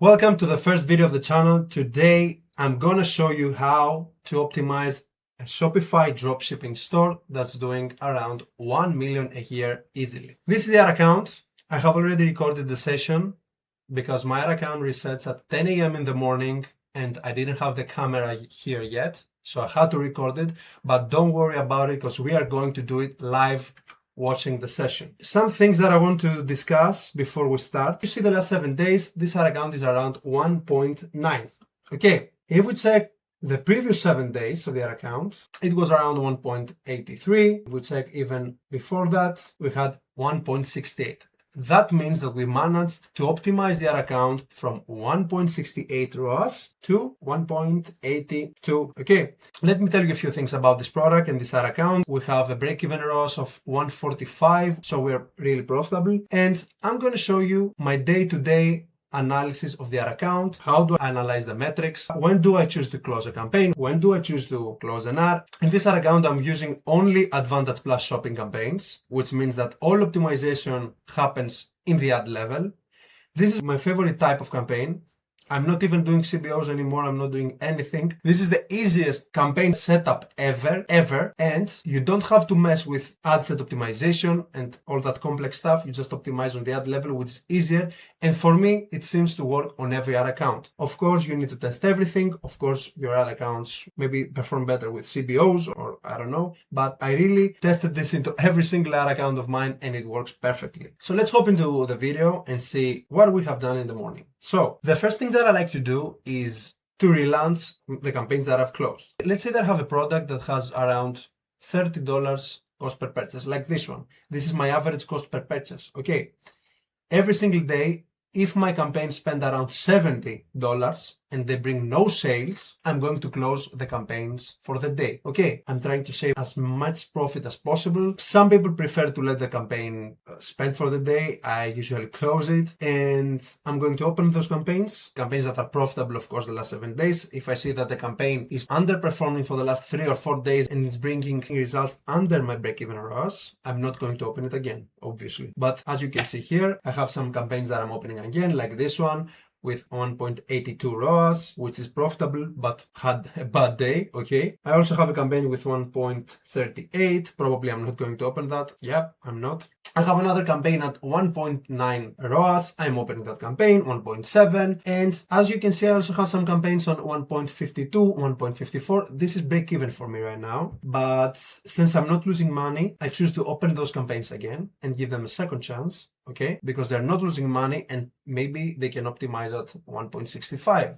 Welcome to the first video of the channel. Today, I'm gonna show you how to optimize a Shopify dropshipping store that's doing around 1 million a year easily. This is the ad account. I have already recorded the session because my ad account resets at 10 a.m. in the morning and I didn't have the camera here yet. So I had to record it, but don't worry about it because we are going to do it live watching the session. Some things that I want to discuss before we start. You see the last 7 days, this ad account is around 1.9. Okay, if we check the previous 7 days of the ad account, it was around 1.83. If we check even before that, we had 1.68. That means that we managed to optimize the ad account from 1.68 ROAS to 1.82. Okay, let me tell you a few things about this product and this ad account. We have a break-even ROAS of 145, so we're really profitable. And I'm going to show you my day-to-day analysis of the ad account. How do I analyze the metrics? When do I choose to close a campaign? When do I choose to close an ad? In this ad account, I'm using only Advantage Plus shopping campaigns, which means that all optimization happens in the ad level. This is my favorite type of campaign. I'm not even doing CBOs anymore. I'm not doing anything. This is the easiest campaign setup ever. And you don't have to mess with ad set optimization and all that complex stuff. You just optimize on the ad level, which is easier. And for me, it seems to work on every ad account. Of course, you need to test everything. Of course, your ad accounts maybe perform better with CBOs or I don't know. But I really tested this into every single ad account of mine and it works perfectly. So let's hop into the video and see what we have done in the morning. So the first thing that I like to do is to relaunch the campaigns that I've closed. Let's say that I have a product that has around $30 cost per purchase, like this one. This is my average cost per purchase. Okay. Every single day, if my campaigns spend around $70 and they bring no sales, I'm going to close the campaigns for the day. Okay, I'm trying to save as much profit as possible. Some people prefer to let the campaign spend for the day. I usually close it and I'm going to open those campaigns that are profitable, of course, the last 7 days. If I see that the campaign is underperforming for the last 3 or 4 days and it's bringing results under my break-even ROAS, I'm not going to open it again, obviously. But as you can see here, I have some campaigns that I'm opening again, like this one, with 1.82 ROAS, which is profitable, but had a bad day, okay? I also have a campaign with 1.38. Probably I'm not going to open that. Yeah, I'm not. I have another campaign at 1.9 ROAS. I'm opening that campaign, 1.7. And as you can see, I also have some campaigns on 1.52, 1.54. This is break even for me right now. But since I'm not losing money, I choose to open those campaigns again and give them a second chance. Okay, because they're not losing money and maybe they can optimize at 1.65,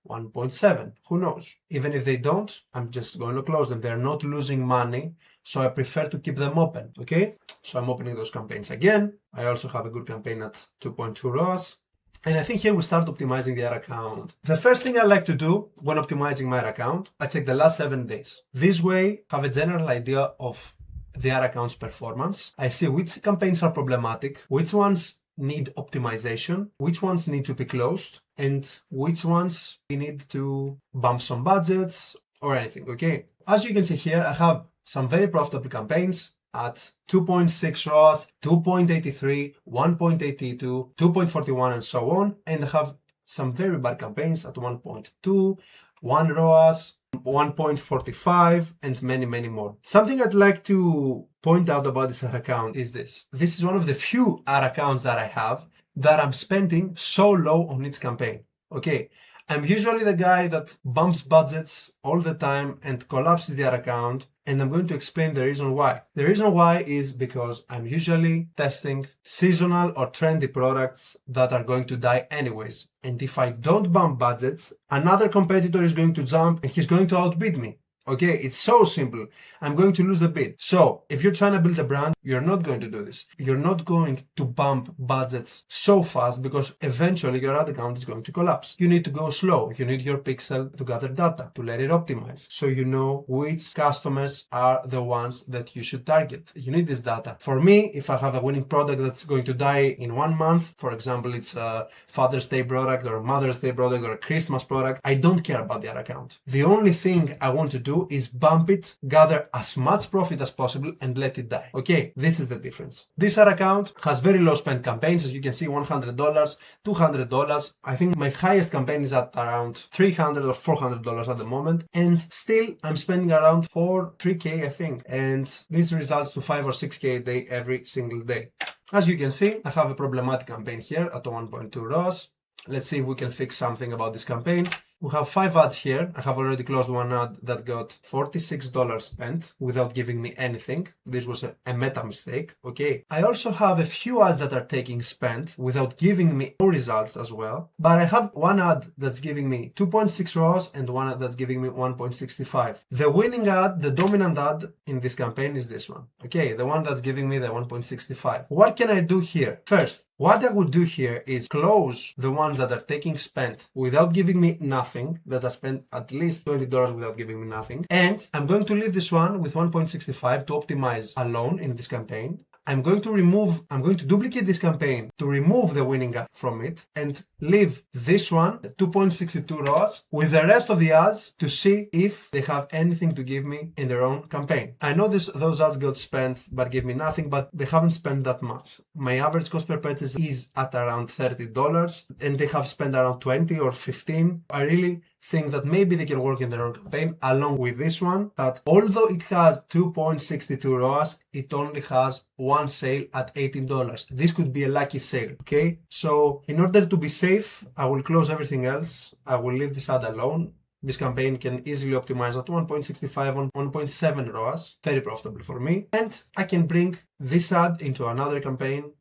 1.7, who knows? Even if they don't, I'm just going to close them. They're not losing money, so I prefer to keep them open, okay? So I'm opening those campaigns again. I also have a good campaign at 2.2 ROAS. And I think here we start optimizing the ad account. The first thing I like to do when optimizing my ad account, I check the last 7 days. This way, I have a general idea of the ad account's performance. I see which campaigns are problematic, which ones need optimization, which ones need to be closed, and which ones we need to bump some budgets or anything, okay? As you can see here, I have some very profitable campaigns at 2.6 ROAS, 2.83, 1.82, 2.41, and so on. And I have some very bad campaigns at 1.2, 1 ROAS, 1.45 and many more. Something I'd like to point out about this ad account is this. This is one of the few ad accounts that I have that I'm spending so low on each campaign. Okay, I'm usually the guy that bumps budgets all the time and collapses the ad account, and I'm going to explain the reason why. The reason why is because I'm usually testing seasonal or trendy products that are going to die anyways. And if I don't bump budgets, another competitor is going to jump and he's going to outbid me. Okay, it's so simple. I'm going to lose the bid. So if you're trying to build a brand, you're not going to do this. You're not going to bump budgets so fast because eventually your ad account is going to collapse. You need to go slow. You need your pixel to gather data, to let it optimize. So you know which customers are the ones that you should target. You need this data. For me, if I have a winning product that's going to die in 1 month, for example, it's a Father's Day product or a Mother's Day product or a Christmas product, I don't care about the ad account. The only thing I want to do do is bump it, gather as much profit as possible and let it die. Okay, this is the difference. This ad account has very low spend campaigns, as you can see, $100, $200. I think my highest campaign is at around $300 or $400 at the moment, and still I'm spending around 3K, I think, and this results to 5 or 6K a day every single day. As you can see, I have a problematic campaign here at 1.2 ROAS. Let's see if we can fix something about this campaign. We have 5 ads here. I have already closed one ad that got $46 spent without giving me anything. This was a meta mistake, okay? I also have a few ads that are taking spent without giving me no results as well. But I have one ad that's giving me 2.6 ROAS and one ad that's giving me 1.65. The winning ad, the dominant ad in this campaign is this one, okay? The one that's giving me the 1.65. What can I do here? First, what I would do here is close the ones that are taking spent without giving me nothing, that I spent at least $20 without giving me nothing. And I'm going to leave this one with 1.65 to optimize alone in this campaign. I'm going to duplicate this campaign to remove the winning ad from it and leave this one, 2.62 ROAS, with the rest of the ads to see if they have anything to give me in their own campaign. I know those ads got spent but gave me nothing, but they haven't spent that much. My average cost per purchase is at around $30 and they have spent around 20 or 15. I really think that maybe they can work in their own campaign along with this one, that although it has 2.62 ROAS, it only has one sale at $18. This could be a lucky sale, okay? So in order to be safe, I will close everything else. I will leave this ad alone. This campaign can easily optimize at 1.65 on 1.7 ROAS, very profitable for me. And I can bring this ad into another campaign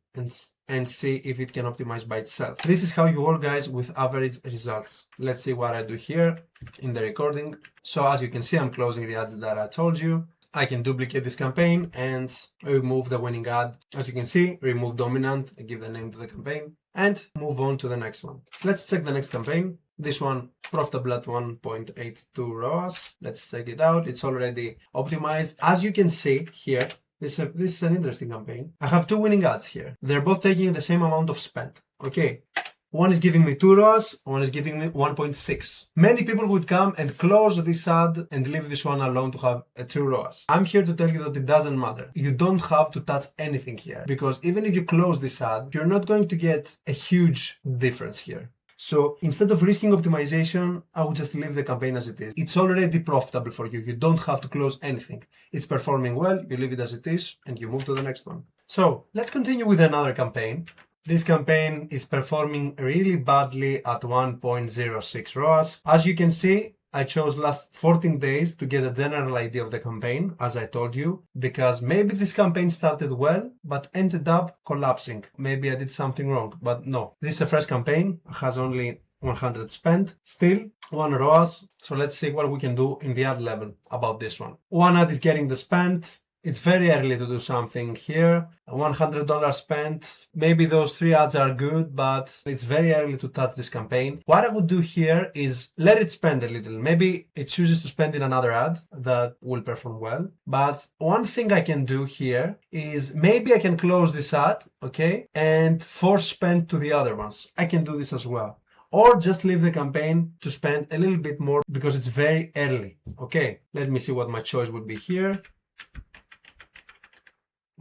and see if it can optimize by itself. This is how you work, guys, with average results. Let's see what I do here in the recording. So as you can see, I'm closing the ads that I told you. I can duplicate this campaign and remove the winning ad. As you can see, remove dominant, give the name to the campaign, and move on to the next one. Let's check the next campaign. This one, profitable at 1.82 ROAS. Let's check it out. It's already optimized. As you can see here, this is an interesting campaign. I have 2 winning ads here. They're both taking the same amount of spend. Okay. One is giving me 2 ROAS, one is giving me 1.6. Many people would come and close this ad and leave this one alone to have a 2 ROAS. I'm here to tell you that it doesn't matter. You don't have to touch anything here, because even if you close this ad, you're not going to get a huge difference here. So instead of risking optimization, I would just leave the campaign as it is. It's already profitable for you. You don't have to close anything. It's performing well, you leave it as it is, and you move to the next one. So let's continue with another campaign. This campaign is performing really badly at 1.06 ROAS. As you can see, I chose last 14 days to get a general idea of the campaign, as I told you, because maybe this campaign started well, but ended up collapsing. Maybe I did something wrong, but no. This is a fresh campaign, has only 100 spent, still 1 ROAS. So let's see what we can do in the ad level about this one. One ad is getting the spent. It's very early to do something here. $100 spent. Maybe those 3 ads are good, but it's very early to touch this campaign. What I would do here is let it spend a little. Maybe it chooses to spend in another ad that will perform well. But one thing I can do here is maybe I can close this ad, okay, and force spend to the other ones. I can do this as well. Or just leave the campaign to spend a little bit more because it's very early. Okay, let me see what my choice would be here.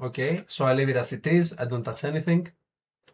Okay, so I leave it as it is. I don't touch anything.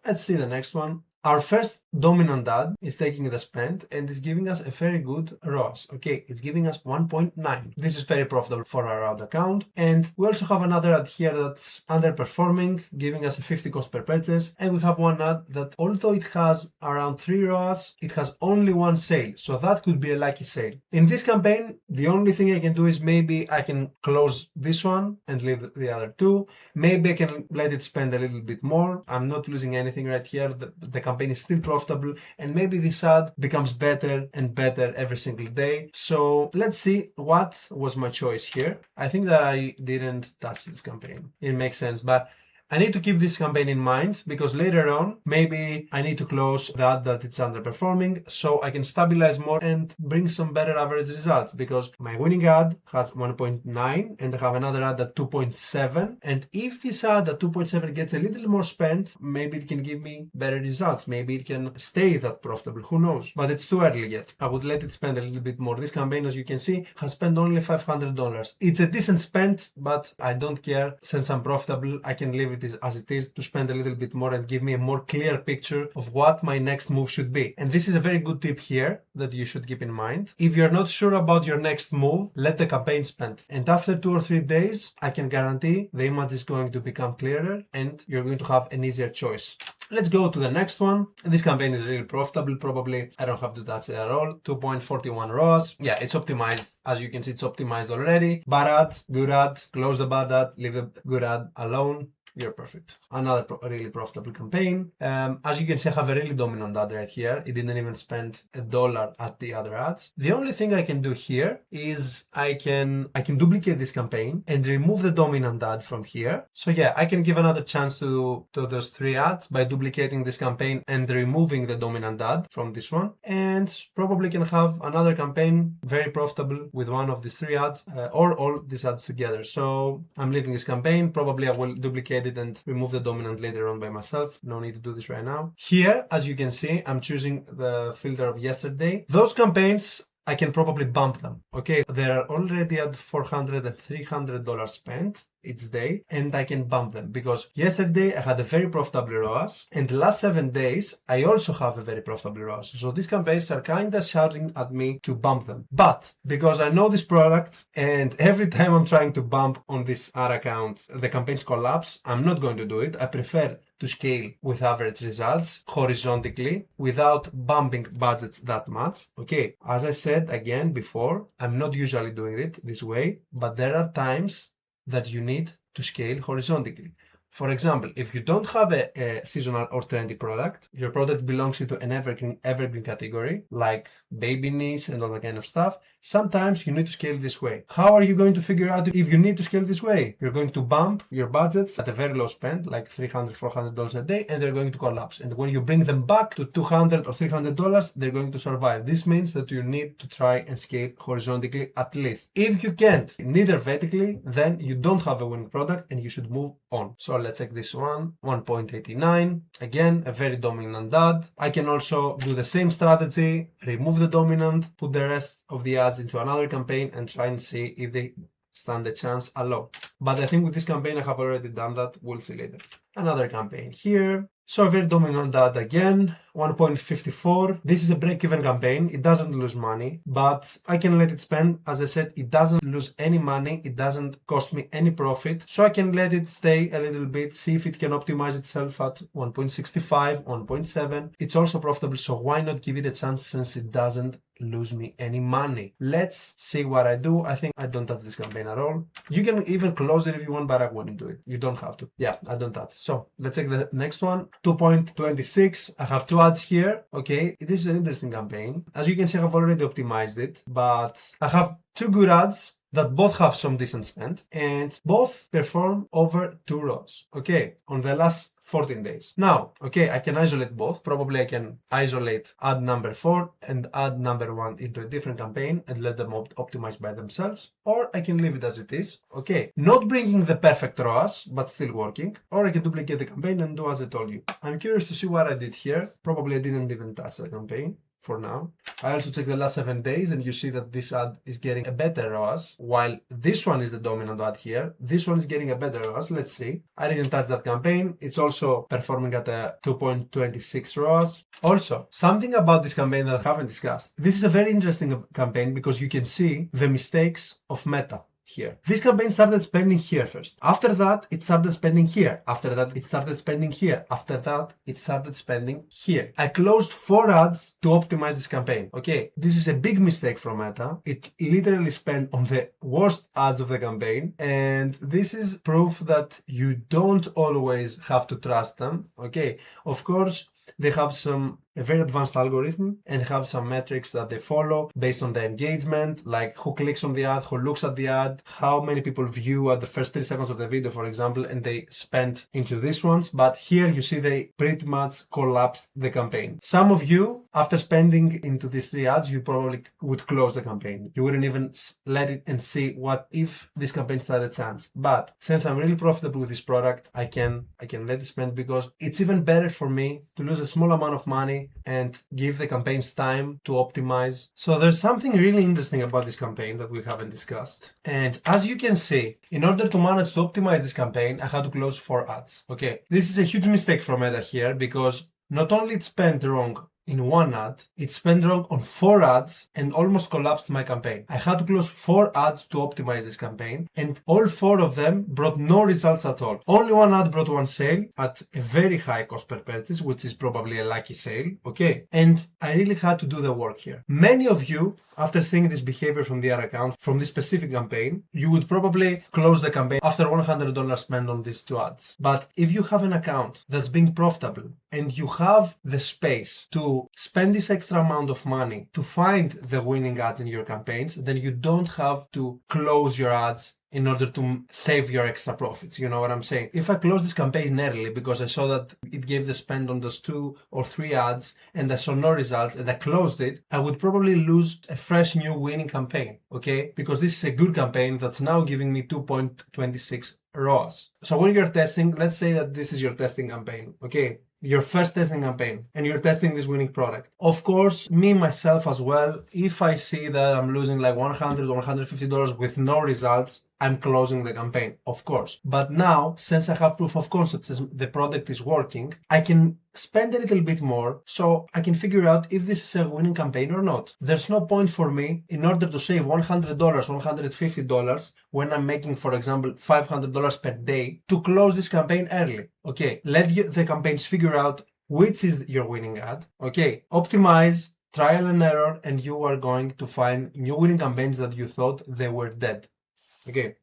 Let's see the next one. Our first dominant ad is taking the spend and is giving us a very good ROAS. Okay, it's giving us 1.9. This is very profitable for our ad account. And we also have another ad here that's underperforming, giving us a 50 cost per purchase. And we have one ad that, although it has around 3 ROAS, it has only 1 sale. So that could be a lucky sale. In this campaign, the only thing I can do is maybe I can close this one and leave the other 2. Maybe I can let it spend a little bit more. I'm not losing anything right here. The campaign is still profitable, and maybe this ad becomes better and better every single day. So let's see what was my choice here. I think that I didn't touch this campaign. It makes sense, but I need to keep this campaign in mind because later on, maybe I need to close the ad that it's underperforming so I can stabilize more and bring some better average results, because my winning ad has 1.9 and I have another ad at 2.7. And if this ad at 2.7 gets a little more spent, maybe it can give me better results. Maybe it can stay that profitable. Who knows? But it's too early yet. I would let it spend a little bit more. This campaign, as you can see, has spent only $500. It's a decent spend, but I don't care. Since I'm profitable, I can leave it as it is to spend a little bit more and give me a more clear picture of what my next move should be. And this is a very good tip here that you should keep in mind. If you're not sure about your next move, let the campaign spend. And after 2 or 3 days, I can guarantee the image is going to become clearer and you're going to have an easier choice. Let's go to the next one. This campaign is really profitable. Probably I don't have to touch it at all. 2.41 ROAS. Yeah, it's optimized. As you can see, it's optimized already. Bad ad, good ad, close the bad ad, leave the good ad alone. You're perfect. Another really profitable campaign. As you can see, I have a really dominant ad right here. It didn't even spend $1 at the other ads. The only thing I can do here is I can duplicate this campaign and remove the dominant ad from here. So yeah, I can give another chance to those 3 ads by duplicating this campaign and removing the dominant ad from this one. And probably can have another campaign very profitable with one of these 3 ads or all these ads together. So I'm leaving this campaign. Probably I will duplicate it and remove the dominant later on by myself. No need to do this right now. Here, as you can see, I'm choosing the filter of yesterday. Those campaigns, I can probably bump them. Okay, they're already at $400 and $300 spent each day, and I can bump them because yesterday I had a very profitable ROAS, and the last 7 days I also have a very profitable ROAS. So these campaigns are kind of shouting at me to bump them. But because I know this product, and every time I'm trying to bump on this ad account, the campaigns collapse, I'm not going to do it. I prefer to scale with average results horizontally without bumping budgets that much. Okay, as I said again before, I'm not usually doing it this way, but there are times that you need to scale horizontally. For example, if you don't have a seasonal or trendy product, your product belongs into an evergreen category, like baby knees and all that kind of stuff, sometimes you need to scale this way. How are you going to figure out if you need to scale this way? You're going to bump your budgets at a very low spend, like $300, $400 a day, and they're going to collapse. And when you bring them back to $200 or $300, they're going to survive. This means that you need to try and scale horizontally at least. If you can't, neither vertically, then you don't have a winning product and you should move on. So let's check this one, 1.89. Again, a very dominant ad. I can also do the same strategy, remove the dominant, put the rest of the ads into another campaign and try and see if they stand a chance alone. But I think with this campaign, I have already done that. We'll see later. Another campaign here. So a very dominant ad again, 1.54. This is a break-even campaign. It doesn't lose money, but I can let it spend. As I said, it doesn't lose any money. It doesn't cost me any profit. So I can let it stay a little bit, see if it can optimize itself at 1.65, 1.7. It's also profitable, so why not give it a chance since it doesn't lose me any money? Let's see what I do. I think I don't touch this campaign at all. You can even close it if you want, but I wouldn't do it. You don't have to. Yeah, I don't touch it. So let's take the next one. 2.26. I have 2 ads here. Okay, this is an interesting campaign. As you can see, I have already optimized it, but I have 2 good ads that both have some decent spend and both perform over 2 ROAS. Okay, on the last 14 days. Now, okay, I can isolate both. Probably I can isolate ad number 4 and ad number 1 into a different campaign and let them optimize by themselves. Or I can leave it as it is. Okay, not bringing the perfect ROAS, but still working. Or I can duplicate the campaign and do as I told you. I'm curious to see what I did here. Probably I didn't even touch the campaign for now. I also check the last 7 days and you see that this ad is getting a better ROAS, while this one is the dominant ad here. This one is getting a better ROAS. Let's see. I didn't touch that campaign. It's also performing at a 2.26 ROAS. Also, something about this campaign that I haven't discussed. This is a very interesting campaign because you can see the mistakes of Meta here. This campaign started spending here first. After that, it started spending here. After that, it started spending here. After that, it started spending here. I closed 4 ads to optimize this campaign. Okay, this is a big mistake from Meta. It literally spent on the worst ads of the campaign, and this is proof that you don't always have to trust them. Okay, of course, they have some a very advanced algorithm and have some metrics that they follow based on the engagement, like who clicks on the ad, who looks at the ad, how many people view at the first 3 seconds of the video, for example, and they spend into these ones. But here you see they pretty much collapsed the campaign. Some of you, after spending into these 3 ads, you probably would close the campaign. You wouldn't even let it and see what if this campaign started a chance. But since I'm really profitable with this product, I can let it spend, because it's even better for me to lose a small amount of money and give the campaigns time to optimize. So there's something really interesting about this campaign that we haven't discussed. And as you can see, in order to manage to optimize this campaign, I had to close 4 ads. Okay, this is a huge mistake from Meta here, because not only it spent wrong in 1 ad, it spent wrong on 4 ads and almost collapsed my campaign. I had to close 4 ads to optimize this campaign, and all 4 of them brought no results at all. Only 1 ad brought 1 sale at a very high cost per purchase, which is probably a lucky sale, okay? And I really had to do the work here. Many of you, after seeing this behavior from the ad account, from this specific campaign, you would probably close the campaign after $100 spent on these 2 ads. But if you have an account that's being profitable and you have the space to spend this extra amount of money to find the winning ads in your campaigns, then you don't have to close your ads in order to save your extra profits. You know what I'm saying? If I closed this campaign early because I saw that it gave the spend on those 2 or 3 ads and I saw no results and I closed it, I would probably lose a fresh new winning campaign, okay? Because this is a good campaign that's now giving me 2.26 ROAS. So when you're testing, let's say that this is your testing campaign, okay? Your first testing campaign, and you're testing this winning product. Of course, me, myself as well, if I see that I'm losing like $100 or $150 with no results, I'm closing the campaign, of course. But now, since I have proof of concept, since the product is working, I can spend a little bit more so I can figure out if this is a winning campaign or not. There's no point for me, in order to save $100, $150 when I'm making, for example, $500 per day, to close this campaign early. Okay, let the campaigns figure out which is your winning ad. Okay, optimize, trial and error, and you are going to find new winning campaigns that you thought they were dead. Okay,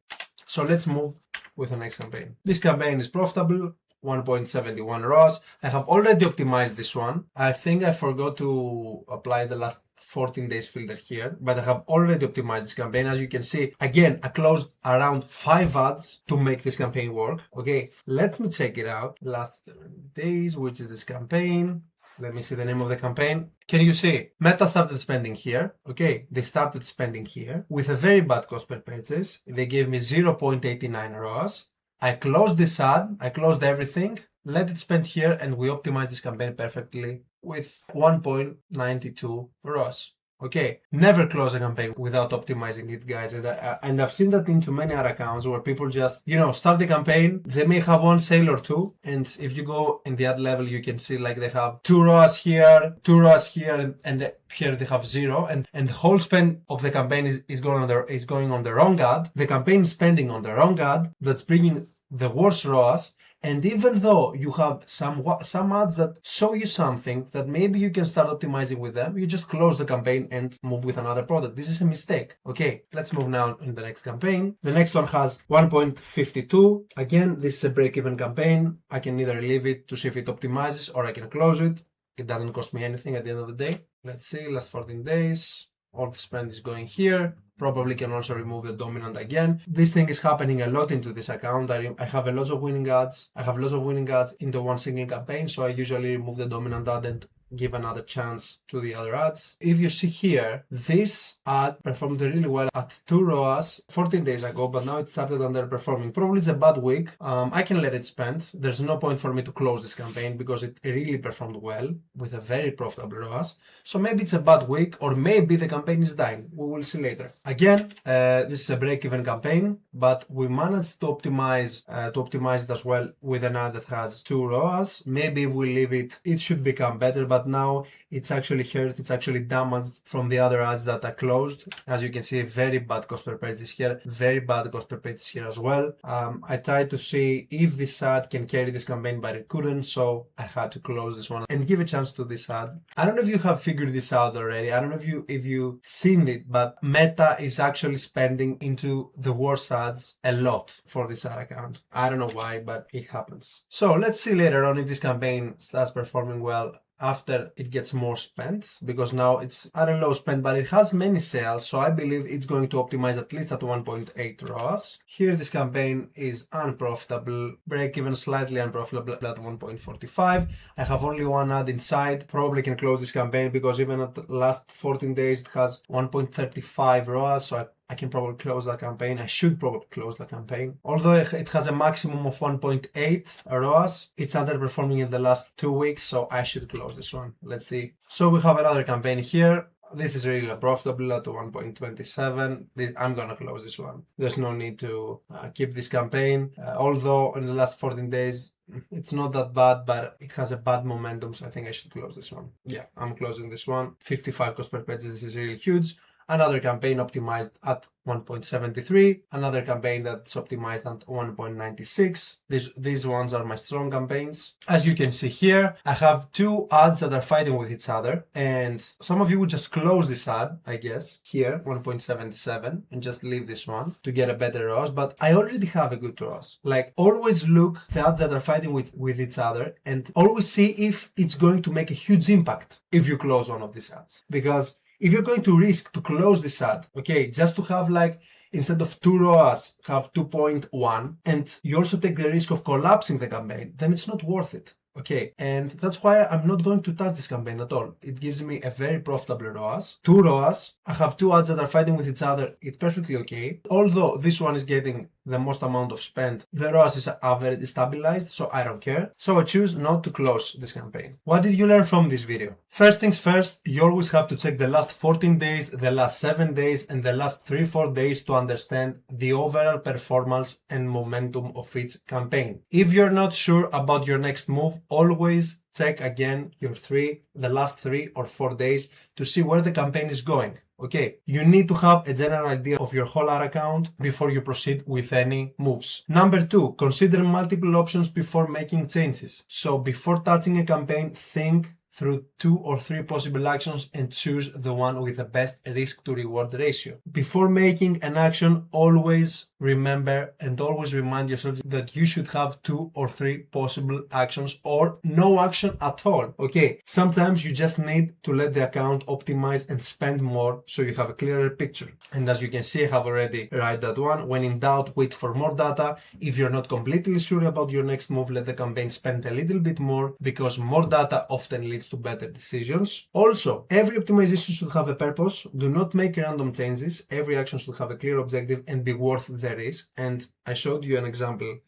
so let's move with the next campaign. This campaign is profitable, 1.71 ROAS. I have already optimized this one. I think I forgot to apply the last 14 days filter here, but I have already optimized this campaign. As you can see, again, I closed around 5 ads to make this campaign work. Okay, let me check it out. Last 7 days, which is this campaign. Let me see the name of the campaign. Can you see? Meta started spending here. Okay, they started spending here with a very bad cost per purchase. They gave me 0.89 ROAS. I closed this ad. I closed everything. Let it spend here, and we optimized this campaign perfectly with 1.92 ROAS. Okay, never close a campaign without optimizing it, guys. And I've seen that into many other accounts where people just, start the campaign. They may have 1 sale or 2. And if you go in the ad level, you can see like they have 2 ROAS here, 2 ROAS here, and here they have 0. And the whole spend of the campaign is going on the wrong ad. The campaign is spending on the wrong ad that's bringing the worst ROAS. And even though you have some ads that show you something that maybe you can start optimizing with them, you just close the campaign and move with another product. This is a mistake. Okay, let's move now in the next campaign. The next one has 1.52. Again, this is a break-even campaign. I can either leave it to see if it optimizes or I can close it. It doesn't cost me anything at the end of the day. Let's see, last 14 days. All the spend is going here. Probably can also remove the dominant again. This thing is happening a lot into this account. I have a lot of winning ads. I have lots of winning ads into one single campaign, so I usually remove the dominant ad and give another chance to the other ads. If you see here, this ad performed really well at 2 ROAS 14 days ago, but now it started underperforming. Probably it's a bad week. I can let it spend. There's no point for me to close this campaign because it really performed well with a very profitable ROAS. So maybe it's a bad week, or maybe the campaign is dying. We will see later. Again, this is a break-even campaign, but we managed to optimize it as well with an ad that has 2 ROAS. Maybe if we leave it, it should become better, but now it's actually hurt, it's actually damaged from the other ads that are closed. As you can see, very bad cost per purchase here, very bad cost per purchase here as well. I tried to see if this ad can carry this campaign, but it couldn't, so I had to close this one and give a chance to this ad. I don't know if you have figured this out already. I don't know if you've seen it, but Meta is actually spending into the worst ads a lot for this ad account. I don't know why, but it happens. So let's see later on if this campaign starts performing well after it gets more spent, because now it's at a low spend, but it has many sales, so I believe it's going to optimize at least at 1.8 ROAS. Here this campaign is unprofitable, break even slightly unprofitable at 1.45. I have only one ad inside, probably can close this campaign because even at the last 14 days it has 1.35 ROAS, so I can probably close that campaign. I should probably close the campaign. Although it has a maximum of 1.8 ROAS, it's underperforming in the last 2 weeks, so I should close this one. Let's see. So we have another campaign here. This is really profitable at 1.27. I'm gonna close this one. There's no need to keep this campaign. Although in the last 14 days, it's not that bad, but it has a bad momentum, so I think I should close this one. Yeah, I'm closing this one. 55 cost per page, this is really huge. Another campaign optimized at 1.73, another campaign that's optimized at 1.96. These ones are my strong campaigns. As you can see here, I have two ads that are fighting with each other, and some of you would just close this ad, I guess, here, 1.77, and just leave this one to get a better ROAS, but I already have a good ROAS. Like, always look the ads that are fighting with each other, and always see if it's going to make a huge impact if you close one of these ads. Because if you're going to risk to close this ad, okay, just to have like, instead of 2 ROAS, have 2.1, and you also take the risk of collapsing the campaign, then it's not worth it. Okay, and that's why I'm not going to touch this campaign at all. It gives me a very profitable ROAS. 2 ROAS. I have two ads that are fighting with each other. It's perfectly okay. Although this one is getting the most amount of spend, the ROAS is average stabilized, so I don't care. So I choose not to close this campaign. What did you learn from this video? First things first, you always have to check the last 14 days, the last 7 days, and the last 3-4 days to understand the overall performance and momentum of each campaign. If you're not sure about your next move, always check again the last 3 or 4 days to see where the campaign is going. Okay, you need to have a general idea of your whole ad account before you proceed with any moves. Number 2, consider multiple options before making changes. So before touching a campaign, think through 2 or 3 possible actions and choose the one with the best risk to reward ratio. Before making an action, always remember and always remind yourself that you should have 2 or 3 possible actions or no action at all. Okay, sometimes you just need to let the account optimize and spend more so you have a clearer picture. And as you can see, I have already write that one. When in doubt, wait for more data. If you're not completely sure about your next move, let the campaign spend a little bit more, because more data often leads to better decisions. Also, every optimization should have a purpose. Do not make random changes. Every action should have a clear objective and be worth the risk. And I showed you an example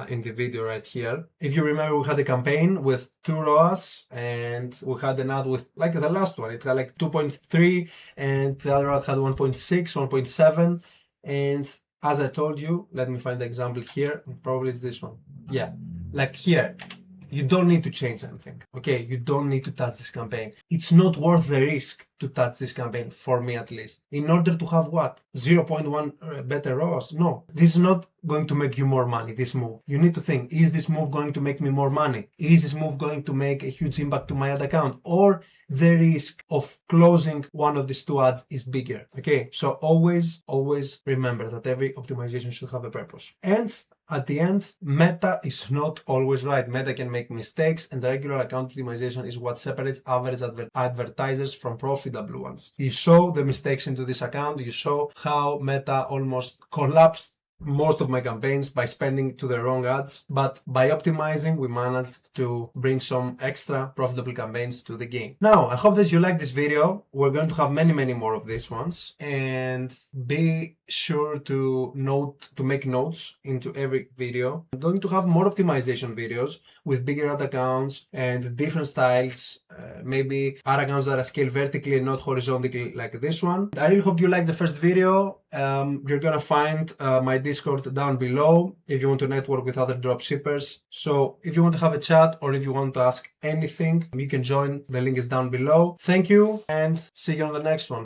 in the video right here. If you remember, we had a campaign with 2 ROAS and we had an ad with, like the last one, it had like 2.3 and the other ad had 1.6, 1.7. And as I told you, let me find the example here. Probably it's this one. Yeah, like here. You don't need to change anything, okay? You don't need to touch this campaign. It's not worth the risk to touch this campaign, for me at least. In order to have what? 0.1 better ROAS? No, this is not going to make you more money, this move. You need to think, is this move going to make me more money? Is this move going to make a huge impact to my ad account? Or the risk of closing one of these 2 ads is bigger, okay? So always remember that every optimization should have a purpose. And at the end, meta is not always right. Meta can make mistakes, and regular account optimization is what separates average advertisers from profitable ones. You saw the mistakes into this account. You saw how Meta almost collapsed most of my campaigns by spending to the wrong ads, but by optimizing we managed to bring some extra profitable campaigns to the game. Now, I hope that you like this video. We're going to have many more of these ones, and be sure to make notes into every video. I'm going to have more optimization videos with bigger ad accounts and different styles, maybe ad accounts that are scaled vertically and not horizontally like this one. I really hope you liked the first video. You're gonna find my Discord down below if you want to network with other dropshippers. So if you want to have a chat or if you want to ask anything, you can join. The link is down below. Thank you and see you on the next one.